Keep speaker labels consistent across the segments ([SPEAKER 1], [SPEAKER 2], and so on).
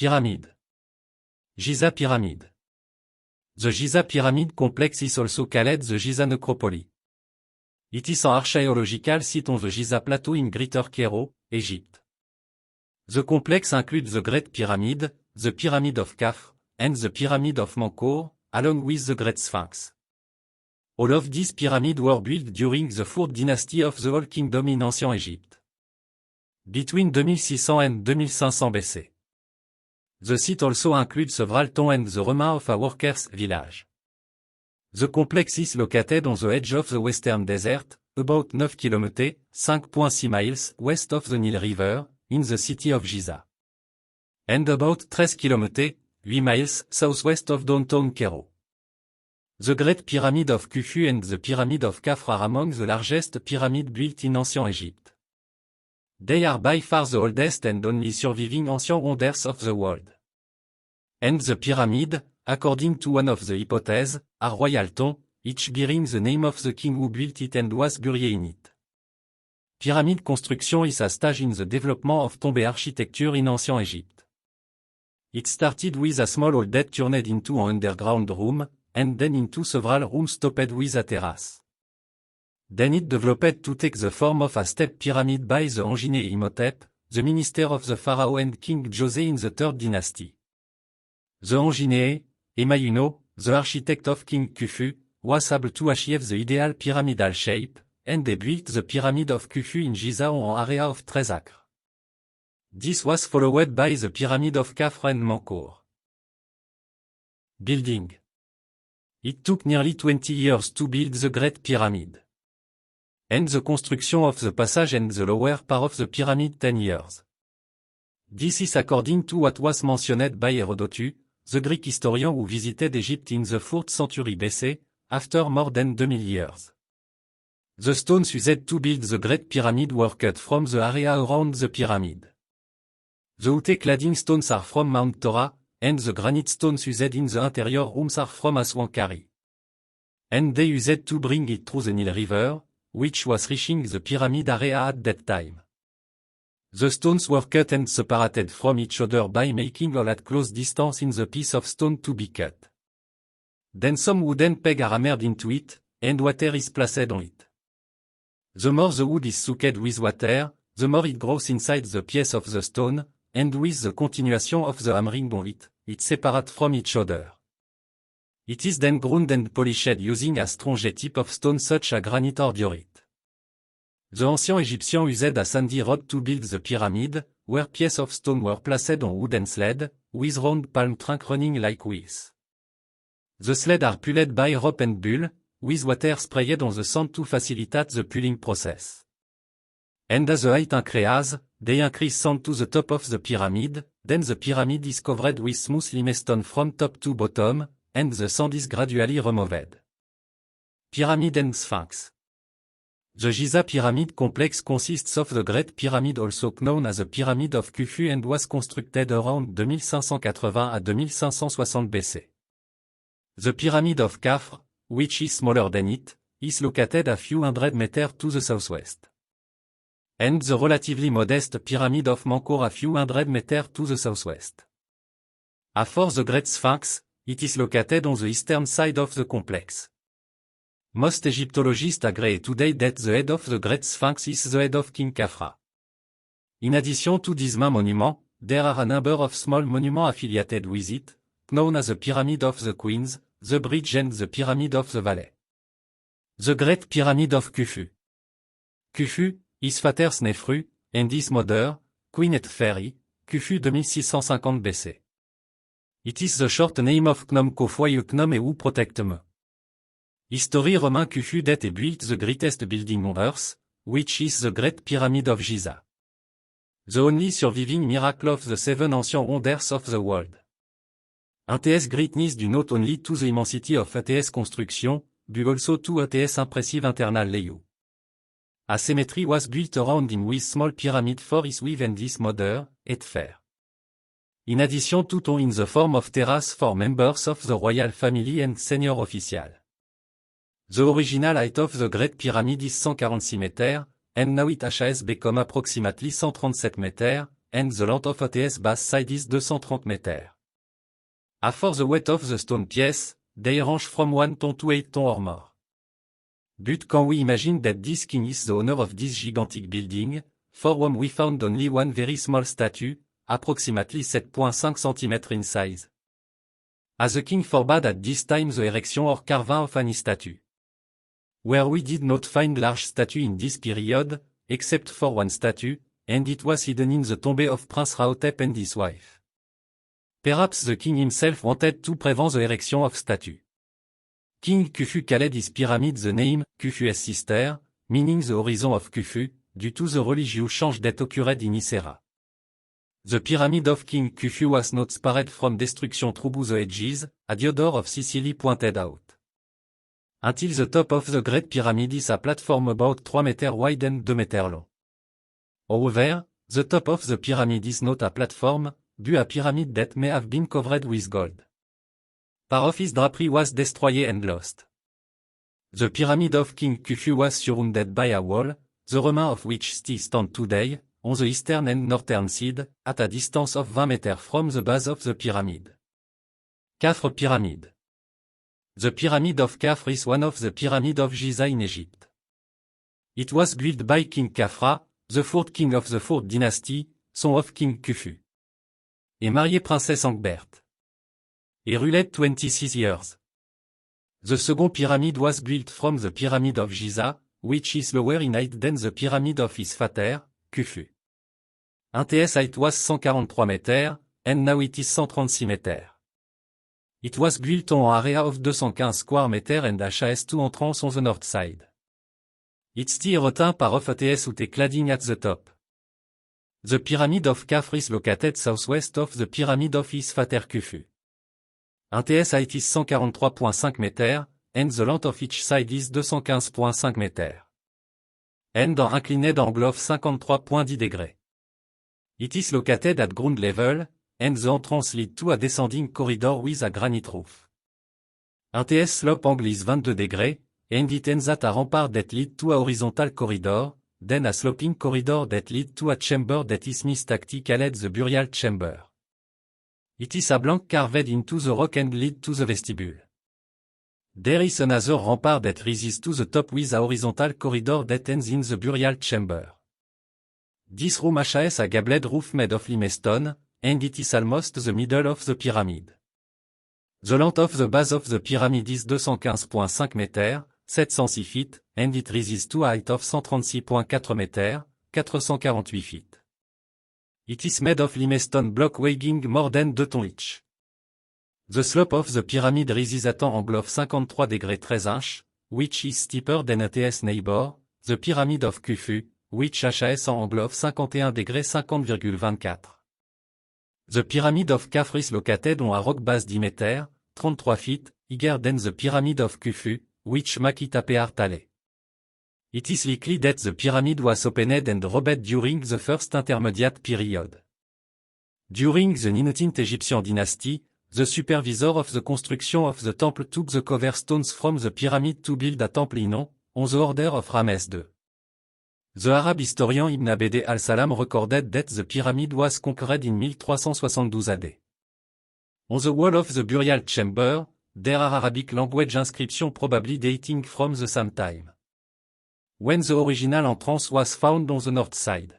[SPEAKER 1] Pyramid. Giza Pyramid. The Giza Pyramid complex is also called the Giza Necropoli. It is an archaeological site on the Giza Plateau in Greater Cairo, Egypt. The complex includes the Great Pyramid, the Pyramid of Khafre, and the Pyramid of Menkaure, along with the Great Sphinx. All of these pyramids were built during the 4th dynasty of the Old Kingdom in Ancient Egypt. Between 2600 and 2500 BC. The site also includes several tombs and the remains of a workers' village. The complex is located on the edge of the Western Desert, about 9 km, 5.6 miles west of the Nile River, in the city of Giza. And about 13 km, 8 miles southwest of downtown Cairo. The Great Pyramid of Khufu and the Pyramid of Khafre are among the largest pyramids built in Ancient Egypt. They are by far the oldest and only surviving ancient wonders of the world. And the pyramid, according to one of the hypotheses, are royal tombs, each bearing the name of the king who built it and was buried in it. Pyramid construction is a stage in the development of tomb architecture in Ancient Egypt. It started with a small hall that turned into an underground room, and then into several rooms topped with a terrace. Then it developed to take the form of a step pyramid by the engineer Imhotep, the minister of the pharaoh and King Djose in the 3rd dynasty. The engineer, Emayuno, the architect of King Khufu, was able to achieve the ideal pyramidal shape, and they built the Pyramid of Khufu in Giza on an area of 13 acres. This was followed by the Pyramid of Khafre and Menkaure. Building. It took nearly 20 years to build the Great Pyramid. And the construction of the passage and the lower part of the pyramid 10 years. This is according to what was mentioned by Herodotus, the Greek historian who visited Egypt in the 4th century BC, after more than 2000 years. The stones used to build the Great Pyramid were cut from the area around the pyramid. The Ute cladding stones are from Mount Torah, and the granite stones used in the interior rooms are from Aswankari. And they used to bring it through the Nile River, which was reaching the pyramid area at that time. The stones were cut and separated from each other by making holes at close distance in the piece of stone to be cut. Then some wooden pegs are hammered into it, and water is placed on it. The more the wood is soaked with water, the more it grows inside the piece of the stone, and with the continuation of the hammering on it, it separates from each other. It is then ground and polished using a strong tip of stone such as granite or diorite. The ancient Egyptians used a sandy road to build the pyramid, where pieces of stone were placed on wooden sled, with round palm trunk running like wheels. The sleds are pulled by rope and bull, with water sprayed on the sand to facilitate the pulling process. And as the height increases, they increase sand to the top of the pyramid, then the pyramid is covered with smooth limestone from top to bottom, and the sand is gradually removed. Pyramid and Sphinx. The Giza Pyramid complex consists of the Great Pyramid, also known as the Pyramid of Khufu, and was constructed around 2580 à 2560 BC. The Pyramid of Khafre, which is smaller than it, is located a few hundred meters to the southwest. And the relatively modest Pyramid of Menkaure a few hundred meters to the southwest. As for the Great Sphinx, it is located on the eastern side of the complex. Most Egyptologists agree today that the head of the Great Sphinx is the head of King Khafre. In addition to these main monuments, there are a number of small monuments affiliated with it, known as the Pyramid of the Queens, the Bridge and the Pyramid of the Valley. The Great Pyramid of Khufu. Khufu, his father's nephew, and his mother, Queen Etferi, Khufu 2650 BC. It is the short name of Knom Kofwai Knom Ewu Protecteme. History Roman Khufu that he built the greatest building on earth, which is the Great Pyramid of Giza. The only surviving miracle of the 7 ancient wonders of the world. ATS greatness due not only to the immensity of ATS construction, but also to ATS impressive internal layout. A cemetery was built around him with small pyramid for his wife and his mother, Etfer. In addition to tomb in the form of terrace for members of the royal family and senior official. The original height of the Great Pyramid is 146 meters, and now it has become approximately 137 meters, and the length of ATS base side is 230 meters. For the weight of the stone piece, they range from 1 ton to 8 ton or more. But can we imagine that this king is the owner of this gigantic building, for whom we found only one very small statue, approximately 7.5 cm in size? As the king forbade at this time the erection or carving of any statue. Where we did not find large statue in this period, except for one statue, and it was hidden in the tomb of Prince Rahotep and his wife. Perhaps the king himself wanted to prevent the erection of statue. King Khufu called his pyramid the name Khufu's sister, meaning the horizon of Khufu, due to the religious change that occurred in his era. The pyramid of King Khufu was not spared from destruction through the ages, as Diodore of Sicily pointed out. Until the top of the Great Pyramid is a platform about 3 meters wide and 2 meters long. However, the top of the pyramid is not a platform, but a pyramid that may have been covered with gold. Part of his drapery was destroyed and lost. The pyramid of King Khufu was surrounded by a wall, the remains of which still stand today, on the eastern and northern side, at a distance of 20 meters from the base of the pyramid. Khafre Pyramid. The Pyramid of Khafre is one of the pyramids of Giza in Egypt. It was built by King Khafra, the fourth king of the fourth dynasty, son of King Khufu. Et marié Princesse Angbert. He ruled 26 years. The second pyramid was built from the Pyramid of Giza, which is lower in height than the pyramid of his father, Khufu. Its height was 143 meters, and now it is 136 meters. It was built on an area of 215 square meters and has 2 entrances on the north side. Its still retained part of its wood cladding at the top. The Pyramid of Khafre is located southwest of the Pyramid of his father Khufu. Its height is 143.5 meters, and the length of each side is 215.5 meters. And an inclined angle of 53.10 degrees. It is located at ground level, and the entrance leads to a descending corridor with a granite roof. Its slope angle is 22 degrees, and it ends at a rampart that leads to a horizontal corridor, then a sloping corridor that leads to a chamber that is mistactic called the burial chamber. It is a blank carved into the rock and leads to the vestibule. There is another rampart that rises to the top with a horizontal corridor that ends in the burial chamber. This room has a gabled roof made of limestone, and it is almost the middle of the pyramid. The length of the base of the pyramid is 215.5 meters, 706 feet, and it rises to a height of 136.4 meters, 448 feet. It is made of limestone block weighing more than 2 tons each. The slope of the pyramid rises at an angle of 53 degrees 13 inches, which is steeper than its neighbor, the Pyramid of Khufu, which has an angle of 51 degrees 50,24. The Pyramid of Khafre is located on a rock base diameter, 33 feet, higher than the Pyramid of Khufu, which make it appear tall. It is likely that the pyramid was opened and robbed during the first intermediate period. During the 19th Egyptian dynasty, the supervisor of the construction of the temple took the cover stones from the pyramid to build a temple in on the order of Ramès II. The Arab historian Ibn Abd al-Salam recorded that the pyramid was conquered in 1372 AD. On the wall of the burial chamber, there are Arabic language inscriptions probably dating from the same time. When the original entrance was found on the north side,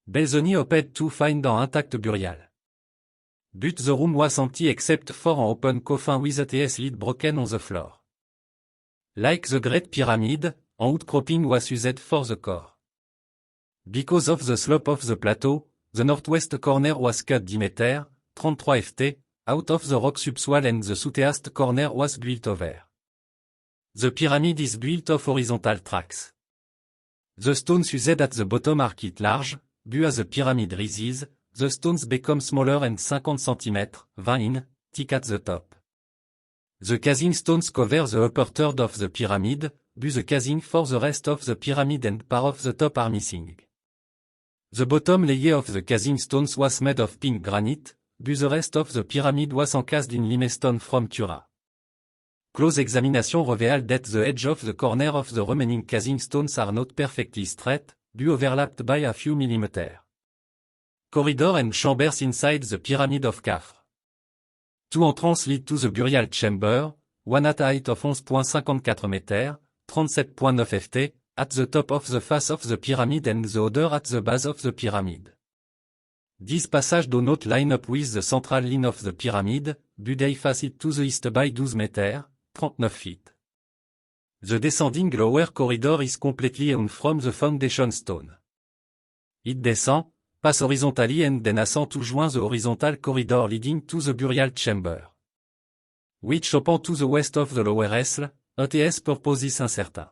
[SPEAKER 1] Belzoni hoped to find an intact burial. But the room was empty except for an open coffin with its lid broken on the floor. Like the Great Pyramid, an outcropping was used for the core. Because of the slope of the plateau, the northwest corner was cut diameter, 33 ft, out of the rock subsoil and the southeast corner was built over. The pyramid is built of horizontal tracks. The stones used at the bottom are quite large, but as the pyramid rises, the stones become smaller and 50 cm, 20 in, thick at the top. The casing stones cover the upper third of the pyramid, but the casing for the rest of the pyramid and part of the top are missing. The bottom layer of the casing stones was made of pink granite, but the rest of the pyramid was encased in limestone from Tura. Close examination revealed that the edge of the corner of the remaining casing stones are not perfectly straight, but overlapped by a few millimeters. corridor and chambers inside the Pyramid of Khafre. Two entrances lead to the burial chamber, one at a height of 11.54 meters, 37.9 ft, at the top of the face of the pyramid and the other at the base of the pyramid. This passage do not line up with the central line of the pyramid, but they face it to the east by 12 meters, 39 feet. The descending lower corridor is completely hewn from the foundation stone. It descend, pass horizontally and then ascend to join the horizontal corridor leading to the burial chamber, which open to the west of the lower esle, ATS purpose is uncertain.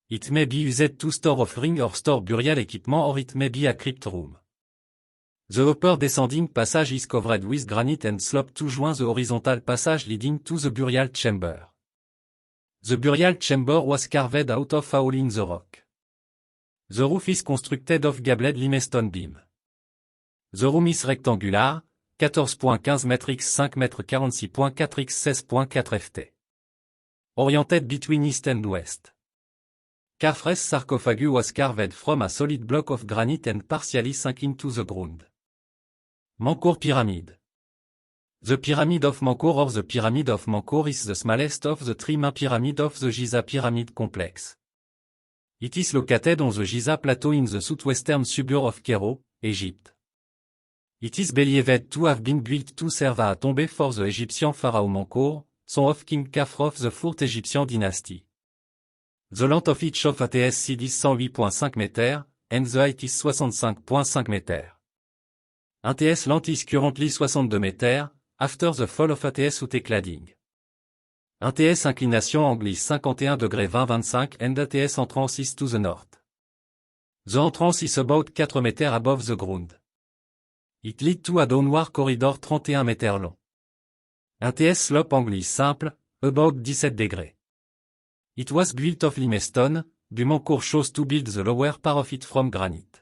[SPEAKER 1] It may be used to store offering or store burial equipment or it may be a crypt room. The upper descending passage is covered with granite and slope to join the horizontal passage leading to the burial chamber. The burial chamber was carved out of a hole in the rock. The roof is constructed of gabled limestone beam. The room is rectangular, 14.15 m x 5 m 46.4 x 16.4 ft. Oriented between east and west. Khafre's sarcophagus was carved from a solid block of granite and partially sunk into the ground. Menkaure Pyramid. The Pyramid of Menkaure or the Pyramid of Menkaure is the smallest of the three main pyramids of the Giza Pyramid Complex. It is located on the Giza Plateau in the southwestern suburb of Cairo, Egypt. It is believed to have been built to serve as a tomb for the Egyptian pharaoh Menkaure, son of King Khafre of the 4th Egyptian dynasty. The length of each of ATS is 108.5 meters, and the height is 65.5 meters. ATS length is currently 62 meters, after the fall of ATS UT cladding. ATS inclination angle is 51 degrés 20-25 and ATS entrance is to the north. The entrance is about 4 meters above the ground. It leads to a downward corridor 31 meters long. ATS slope angle is simple, about 17 degrés. It was built of limestone, but Menkaure chose to build the lower part of it from granite,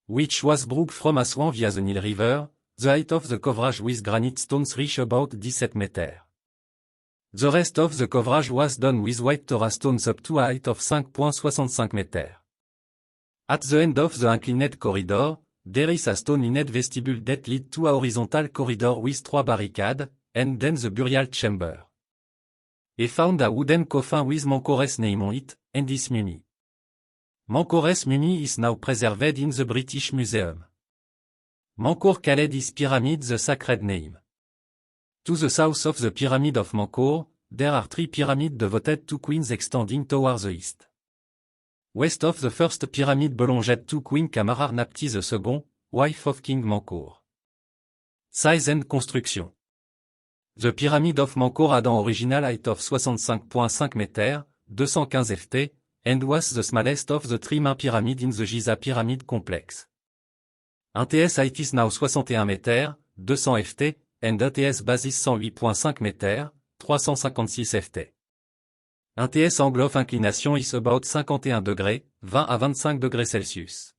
[SPEAKER 1] which was brought from Aswan via the Nile River. The height of the coverage with granite stones reached about 17 meters. The rest of the coverage was done with white Torah stones up to a height of 5.65 meters. At the end of the inclined corridor, there is a stone-lined vestibule that leads to a horizontal corridor with 3 barricades, and then the burial chamber. He found a wooden coffin with Menkaure's name on it, and his mummy. Menkaure's mummy is now preserved in the British Museum. Menkaure called his pyramid the Sacred Name. To the south of the Pyramid of Menkaure, there are 3 pyramids devoted to queens extending towards the east. West of the first pyramid belonged to Queen Kamarar-Napti II, wife of King Menkaure. Size and construction. The Pyramid of Menkaure had an original height of 65.5 meters, 215 ft, and was the smallest of the 3 main pyramids in the Giza Pyramid Complex. ATS height is now 61 meters, 200 ft, and ATS basis 108.5 meters, 356 ft. ATS angle of inclination is about 51 degrés, 20 à 25 degrés Celsius.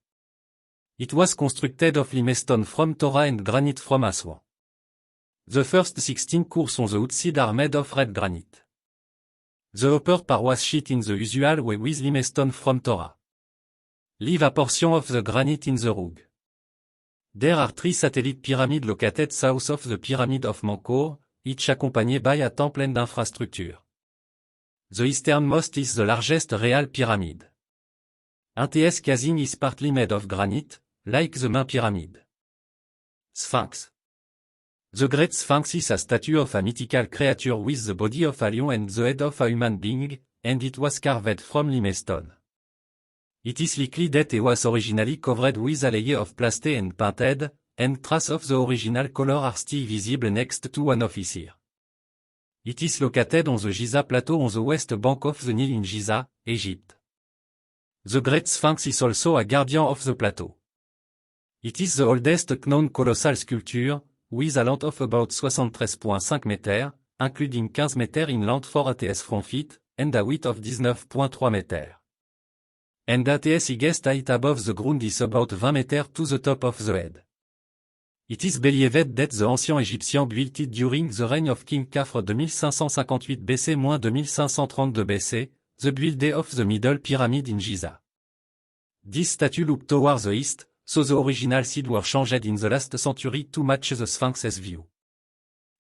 [SPEAKER 1] It was constructed of limestone from Torah and granite from Aswan. The first 16 courses on the outside are made of red granite. The upper part was sheet in the usual way with limestone from Torah. Leave a portion of the granite in the rug. There are 3 satellite pyramids located south of the Pyramid of Menkaure, each accompanied by a temple and infrastructure. The easternmost is the largest real pyramid. ATS casing is partly made of granite, like the main pyramid. Sphinx. The Great Sphinx is a statue of a mythical creature with the body of a lion and the head of a human being, and it was carved from limestone. It is likely that it was originally covered with a layer of plaster and painted, and traces of the original color are still visible next to one of its ears. It is located on the Giza Plateau on the west bank of the Nile in Giza, Egypt. The Great Sphinx is also a guardian of the plateau. It is the oldest known colossal sculpture, with a length of about 73.5 meters, including 15 meters in length for ATS front feet, and a width of 19.3 meters. And ATS highest height above the ground is about 20 meters to the top of the head. It is believed that the ancient Egyptians built it during the reign of King Khafre 2558 BC-2532 BC, the building of the Middle Pyramid in Giza. This statue looked towards the east, so the original side were changed in the last century to match the Sphinx's view.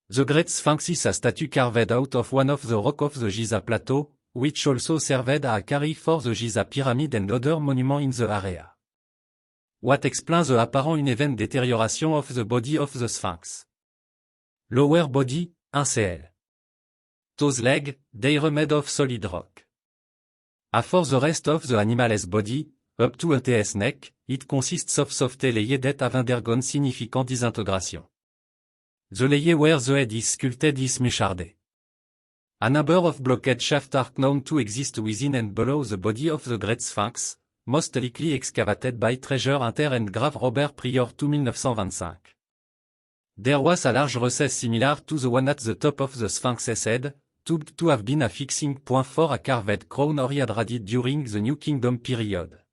[SPEAKER 1] The Great Sphinx is a statue carved out of one of the rock of the Giza Plateau, which also served as a carry for the Giza Pyramid and other monuments in the area. What explains the apparent uneven deterioration of the body of the Sphinx? Lower body, 1 cl. Toes leg, they are made of solid rock. As for the rest of the animal's body, up to its neck, it consists of soft layers that have undergone significant disintegration. The layer where the head is sculpted is mesharded. A number of blockade shafts are known to exist within and below the body of the Great Sphinx, most likely excavated by treasure hunter and grave robber prior to 1925. There was a large recess similar to the one at the top of the Sphinx's head, thought to have been a fixing point for a carved crown or hydrated during the New Kingdom period.